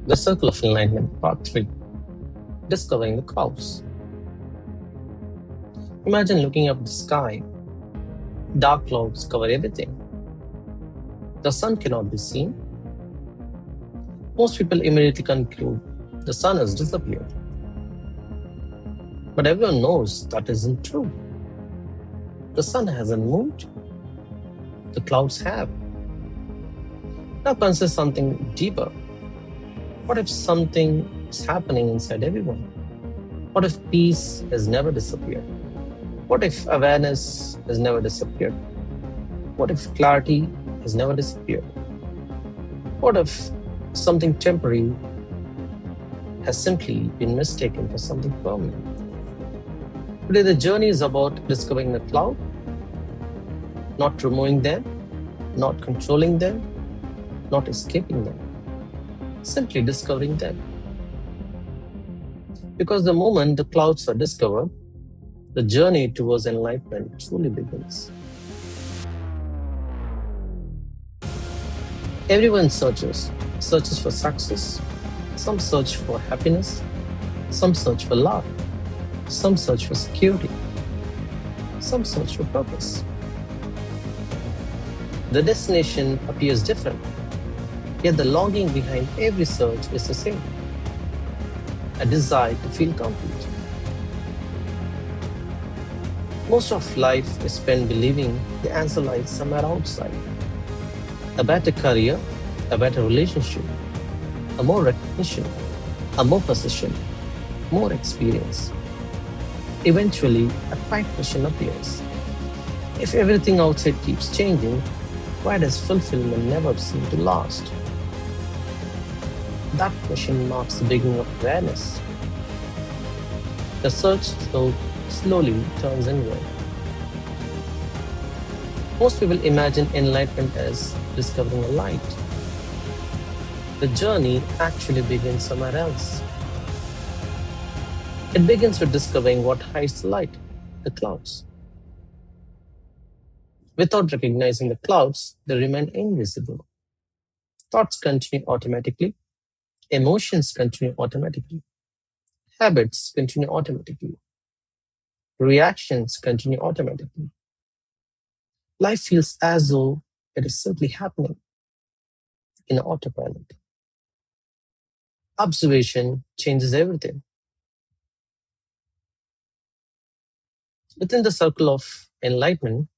The Circle of Enlightenment, Part 3, Discovering the Clouds. Imagine looking up the sky. Dark clouds cover everything. The sun cannot be seen. Most people immediately conclude the sun has disappeared. But everyone knows that isn't true. The sun hasn't moved. The clouds have. Now consider something deeper. What if something is happening inside everyone? What if peace has never disappeared? What if awareness has never disappeared? What if clarity has never disappeared? What if something temporary has simply been mistaken for something permanent? Today, the journey is about discovering the cloud, not removing them, not controlling them, not escaping them, simply discovering them. Because the moment the clouds are discovered, the journey towards enlightenment truly begins. Everyone searches for success. Some search for happiness. Some search for love. Some search for security. Some search for purpose. The destination appears different, yet the longing behind every search is the same: a desire to feel complete. Most of life is spent believing the answer lies somewhere outside. A better career, a better relationship, a more recognition, a more position, more experience. Eventually, a quiet question appears. If everything outside keeps changing, why does fulfillment never seem to last? That question marks the beginning of awareness. The search slowly turns inward. Most people imagine enlightenment as discovering a light. The journey actually begins somewhere else. It begins with discovering what hides the light, the clouds. Without recognizing the clouds, they remain invisible. Thoughts continue automatically. Emotions continue automatically. Habits continue automatically. Reactions continue automatically. Life feels as though it is simply happening in autopilot. Observation changes everything. Within the circle of enlightenment,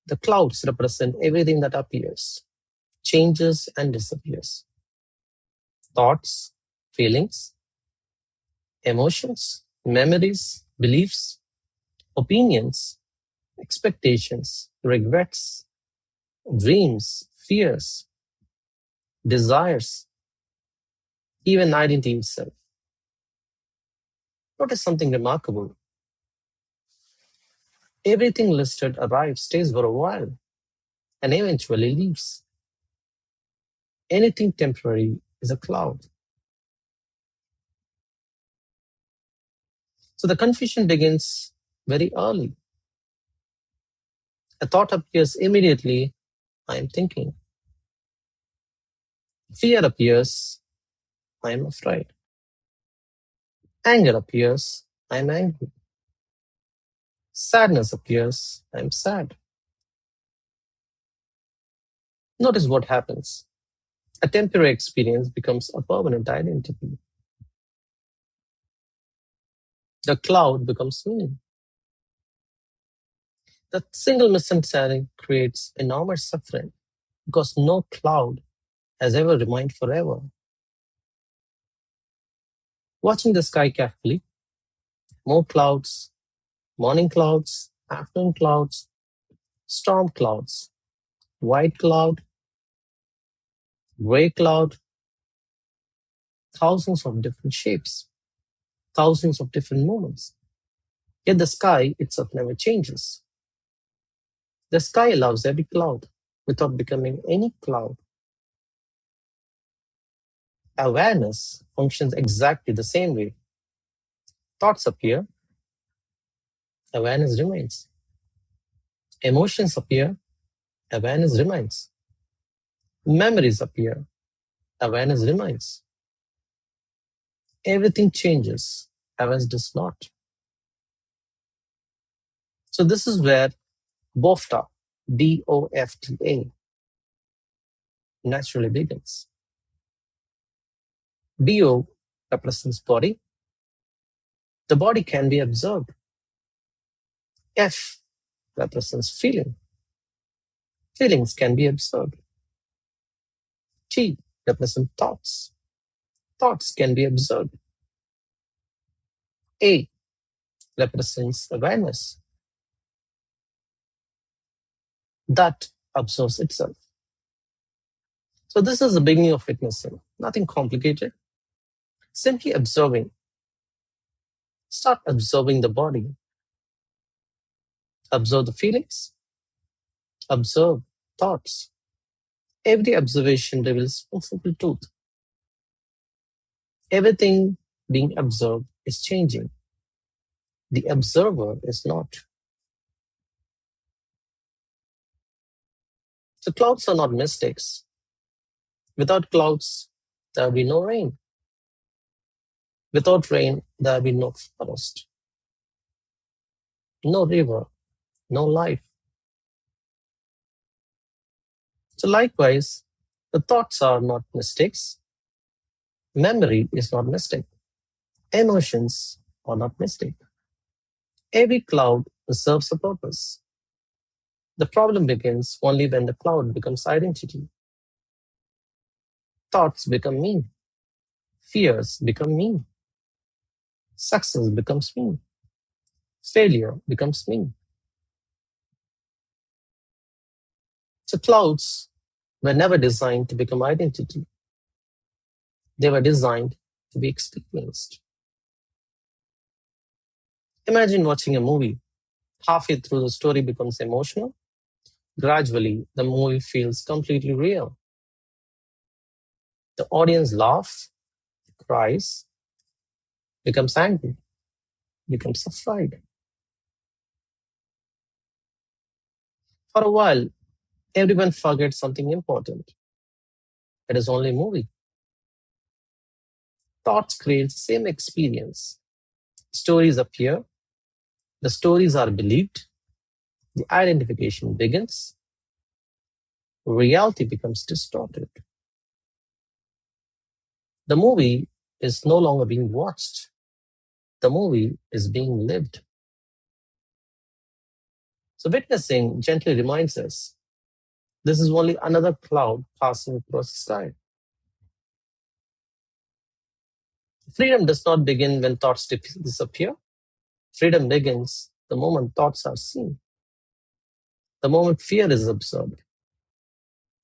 the clouds represent everything that appears, changes, and disappears. Thoughts, feelings, emotions, memories, beliefs, opinions, expectations, regrets, dreams, fears, desires, even identity itself. Notice something remarkable. Everything listed arrives, stays for a while, and eventually leaves. Anything temporary is a cloud. So the confusion begins very early. A thought appears immediately, I am thinking. Fear appears, I am afraid. Anger appears, I am angry. Sadness appears, I am sad. Notice what happens. A temporary experience becomes a permanent identity. The cloud becomes meaning. The single misunderstanding creates enormous suffering because no cloud has ever remained forever. Watching the sky carefully, more clouds, morning clouds, afternoon clouds, storm clouds, white cloud, gray cloud, thousands of different shapes, thousands of different movements. Yet the sky itself never changes. The sky allows every cloud without becoming any cloud. Awareness functions exactly the same way. Thoughts appear, awareness remains. Emotions appear, awareness remains. Memories appear, awareness remains. everything changes. Awareness does not. So this is where BOFTA, BOFTA, naturally begins. BO represents body. The body can be observed. F represents feeling. Feelings can be observed. T represents thoughts. Thoughts can be observed. A represents awareness that observes itself. So this is the beginning of witnessing. Nothing complicated. Simply observing. Start observing the body. Observe the feelings. Observe thoughts. Every observation reveals a simple truth. Everything being observed is changing. The observer is not. So clouds are not mistakes. Without clouds, there will be no rain. Without rain, there will be no forest, no river, no life. So likewise, the thoughts are not mistakes. Memory is not mistake. Emotions are not mistake. Every cloud serves a purpose. The problem begins only when the cloud becomes identity. Thoughts become me. Fears become me. Success becomes me. Failure becomes me. So clouds were never designed to become identity. They were designed to be experienced. Imagine watching a movie. Halfway through, the story becomes emotional. Gradually, the movie feels completely real. The audience laughs, cries, becomes angry, becomes afraid. For a while, everyone forgets something important. It is only a movie. Thoughts create the same experience. Stories appear, the stories are believed, the identification begins, reality becomes distorted. The movie is no longer being watched. The movie is being lived. So witnessing gently reminds us this is only another cloud passing across the sky. Freedom does not begin when thoughts disappear. Freedom begins the moment thoughts are seen, the moment fear is observed.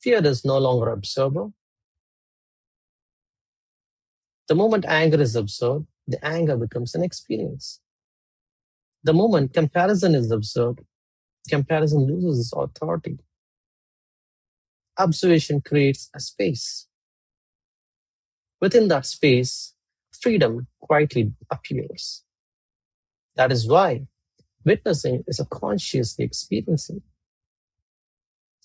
Fear is no longer observer. The moment anger is observed, the anger becomes an experience. The moment comparison is observed, comparison loses its authority. Observation creates a space. Within that space, freedom quietly appears. That is why witnessing is a consciously experiencing.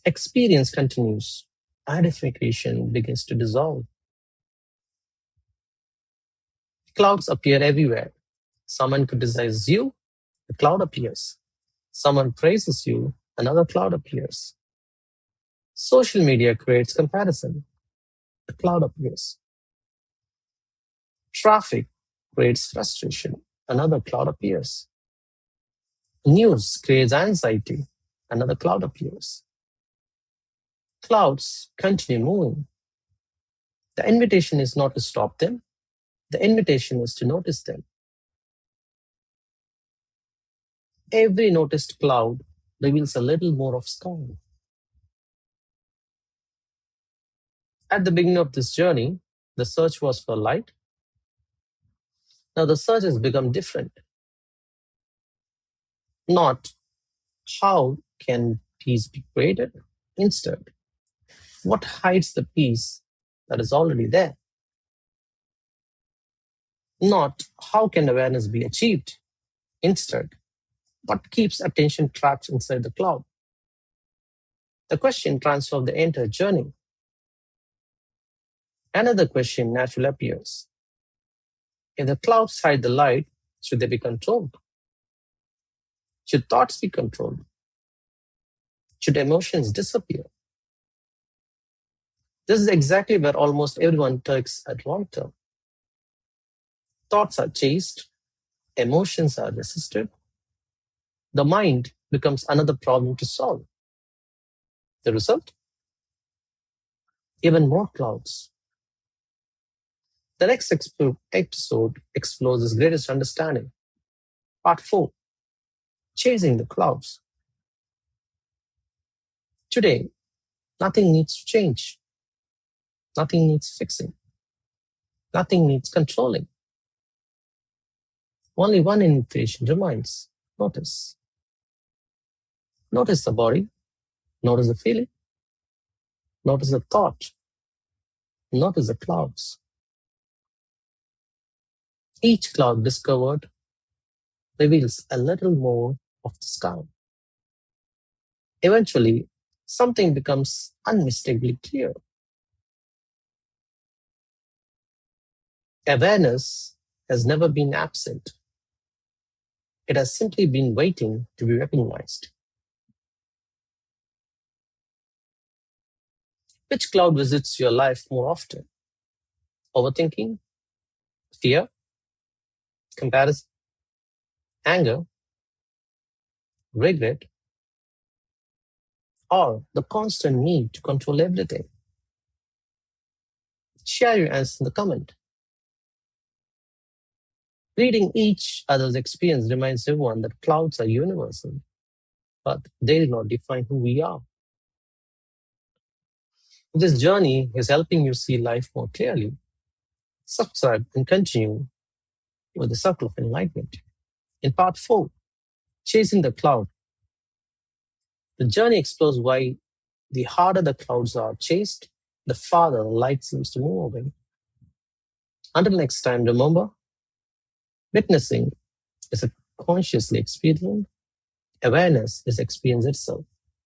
Experience continues. Identification begins to dissolve. Clouds appear everywhere. Someone criticizes you, a cloud appears. Someone praises you, another cloud appears. Social media creates comparison, a cloud appears. Traffic creates frustration, another cloud appears. News creates anxiety, another cloud appears. Clouds continue moving. The invitation is not to stop them, the invitation is to notice them. Every noticed cloud reveals a little more of sky. At the beginning of this journey, the search was for light. Now the search has become different. Not how can peace be created? Instead, what hides the peace that is already there? Not how can awareness be achieved? Instead, what keeps attention trapped inside the cloud? The question transforms the entire journey. Another question naturally appears. If the clouds hide the light, should they be controlled? Should thoughts be controlled? Should emotions disappear? This is exactly where almost everyone takes at long term. Thoughts are chased, emotions are resisted. The mind becomes another problem to solve. The result? Even more clouds. The next episode explores this greatest understanding. Part 4, Chasing the Clouds. Today, nothing needs to change. Nothing needs fixing. Nothing needs controlling. Only one invitation remains. Notice. Notice the body. Notice the feeling. Notice the thought. Notice the clouds. Each cloud discovered reveals a little more of the sky. Eventually, something becomes unmistakably clear. Awareness has never been absent. It has simply been waiting to be recognized. Which cloud visits your life more often? Overthinking, fear, comparison, anger, regret, or the constant need to control everything? Share your answer in the comment. Reading each other's experience reminds everyone that clouds are universal, but they do not define who we are. If this journey is helping you see life more clearly, subscribe and continue with the Circle of Enlightenment. In part 4, Chasing the Cloud, the journey explores why the harder the clouds are chased, the farther the light seems to move away. Until next time, remember, witnessing is a consciously experienced, awareness is experience itself.